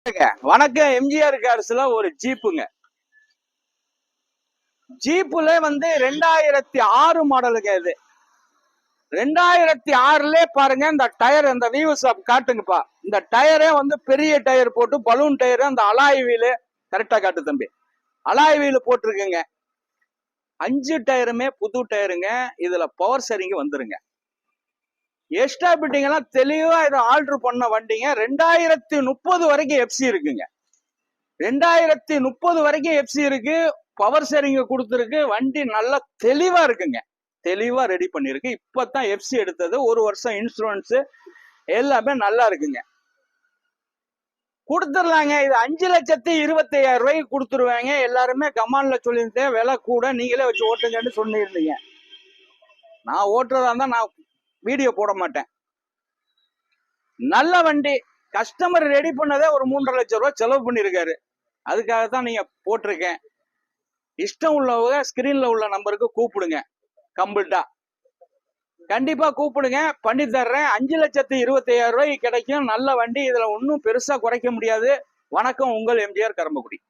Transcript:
வணக்கம். எம்ஜிஆர் கார்ஸ்ல ஒரு ஜீப்புங்க. ஜீப்புல 2006 மாடலுங்க. இது 2006லே பாருங்க. இந்த டயர் இந்த வியூஸ் காட்டுங்கப்பா. இந்த டயரே பெரிய டயர் போட்டு பலூன் டயர், அந்த அலாய் வீலு கரெக்டா காட்டு தம்பி. Alloy wheel போட்டிருக்குங்க. 5 டயருமே புது டயருங்க. இதுல பவர் ஸ்டீரிங் வந்துருங்க. எக்ஸ்ட்ரா பிட்டிங் எல்லாம் தெளிவா இதை ஆல்டர் பண்ண வண்டிங்க. 2030 வரைக்கும் எஃப்சி இருக்குங்க. 2030 வரைக்கும் எஃப்சி இருக்கு. பவர் ஸ்டீரிங் கொடுத்துருக்கு. வண்டி நல்லா தெளிவா இருக்குங்க. தெளிவா ரெடி பண்ணிருக்கு. இப்பதான் எஃப்சி எடுத்தது. 1 வருஷம் இன்சூரன்ஸ் எல்லாமே நல்லா இருக்குங்க. கொடுத்துடலாங்க. இது 5,25,000 ரூபாய்க்கு கொடுத்துருவாங்க. எல்லாருமே கமான்ல சொல்லியிருந்தேன் விலை கூட, நீங்களே வச்சு ஓட்டுங்கன்னு சொல்லியிருந்தீங்க. நான் ஓட்டுறதா இருந்தா நான் வீடியோ போட மாட்டேன். நல்ல வண்டி. கஸ்டமர் ரெடி பண்ணதே ஒரு 3,50,000 ரூபாய் செலவு பண்ணிருக்காரு. அதுக்காகத்தான் நீங்க போட்டிருக்கேன். இஷ்டம் உள்ளவங்க ஸ்கிரீன்ல உள்ள நம்பருக்கு கூப்பிடுங்க. கம்ப்ளீட்டா கண்டிப்பா கூப்பிடுங்க. பண்ணி தர்றேன். 5,25,000 ரூபாய்க்கு கிடைக்கும். நல்ல வண்டி. இதுல ஒன்னும் பெருசா குறைக்க முடியாது. வணக்கம். உங்கள் எம்ஜிஆர் கரம்பக்குடி.